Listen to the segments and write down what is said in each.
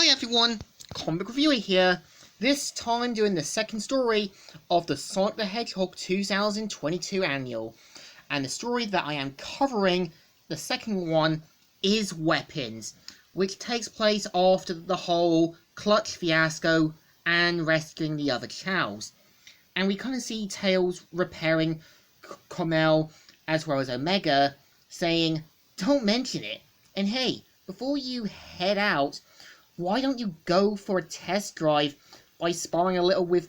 Hi everyone, Comic Reviewer here, this time doing the second story of the Sonic the Hedgehog 2022 annual. And the story that I am covering, the second one, is Weapons, which takes place after the whole Clutch fiasco and rescuing the other Chows. And we kind of see Tails repairing Kamel as well as Omega, saying, "Don't mention it, and hey, before you head out, why don't you go for a test drive by sparring a little with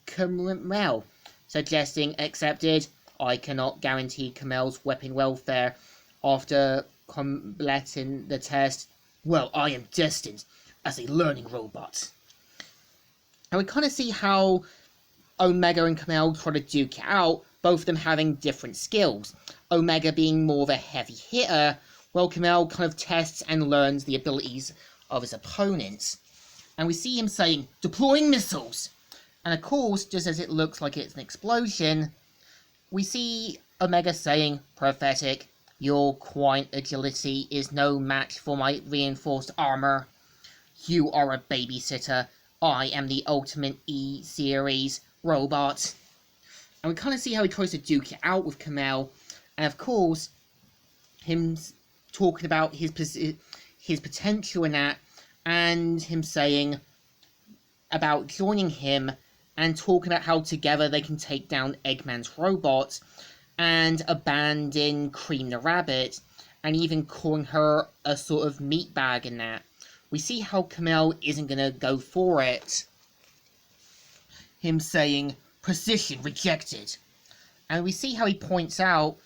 Kamel?" Suggesting accepted. I cannot guarantee Kamel's weapon welfare after completing the test. Well, I am destined as a learning robot. And we kind of see how Omega and Kamel try to duke it out, both of them having different skills. Omega being more of a heavy hitter, while Kamel kind of tests and learns the abilities of his opponents. And we see him saying, "Deploying missiles!" And of course, just as it looks like it's an explosion, we see Omega saying, "Prophetic, your quiet agility is no match for my reinforced armor. You are a babysitter. I am the ultimate E-series robot." And we kind of see how he tries to duke it out with Kamel, and of course, him talking about his potential in that, and him saying about joining him, and talking about how together they can take down Eggman's robot, and abandon Cream the Rabbit, and even calling her a sort of meatbag in that. We see how Kamel isn't gonna go for it. Him saying, "Precision rejected." And we see how he points out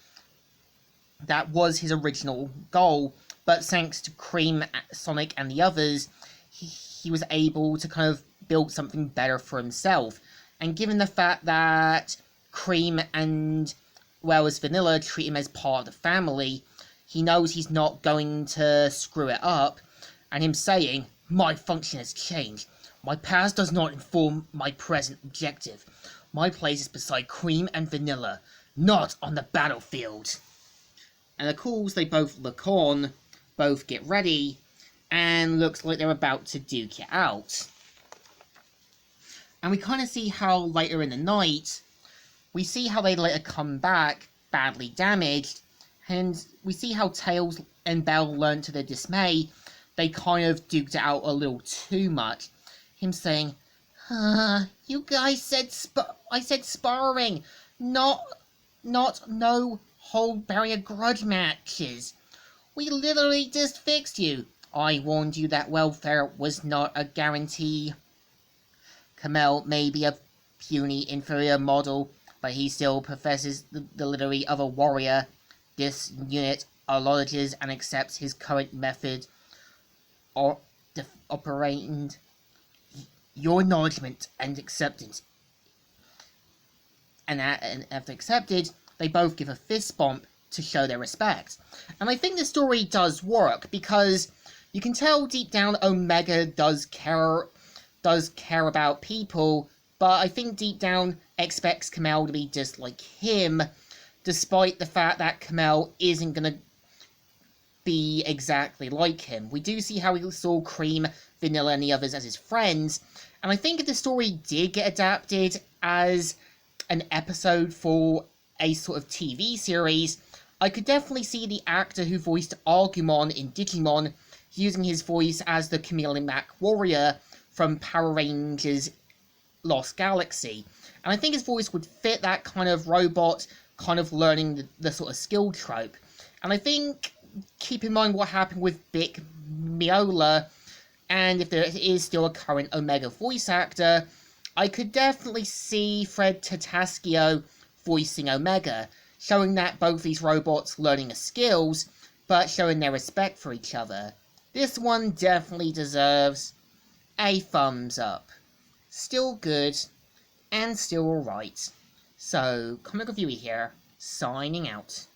that was his original goal, but thanks to Cream, Sonic, and the others, he was able to kind of build something better for himself. And given the fact that Cream and, well, as Vanilla treat him as part of the family, he knows he's not going to screw it up. And him saying, "My function has changed. My past does not inform my present objective. My place is beside Cream and Vanilla, not on the battlefield." And of course, they both look on, both get ready, and looks like they're about to duke it out. And we kind of see how later in the night, we see how they later come back, badly damaged, and we see how Tails and Bell learn to their dismay, they kind of duked it out a little too much. Him saying, "You guys said I said sparring, not no hold barrier grudge matches. We literally just fixed you. I warned you that welfare was not a guarantee." Kamel may be a puny inferior model, but he still possesses the delivery of a warrior. This unit acknowledges and accepts his current method of operating. Your acknowledgement and acceptance. And after accepted, they both give a fist bump to show their respect. And I think the story does work, because you can tell deep down Omega does care about people, but I think deep down expects Kamel to be just like him, despite the fact that Kamel isn't gonna be exactly like him. We do see how he saw Cream, Vanilla, and the others as his friends, and I think if the story did get adapted as an episode for a sort of TV series, I could definitely see the actor who voiced Agumon in Digimon using his voice as the Chameleon Mac Warrior from Power Rangers Lost Galaxy. And I think his voice would fit that kind of robot, kind of learning the sort of skill trope. And I think, keep in mind what happened with Vic Miola, and if there is still a current Omega voice actor, I could definitely see Fred Tatascio voicing Omega, showing that both these robots learning the skills, but showing their respect for each other. This one definitely deserves a thumbs up. Still good, and still alright. So, Comic Reviewer here, signing out.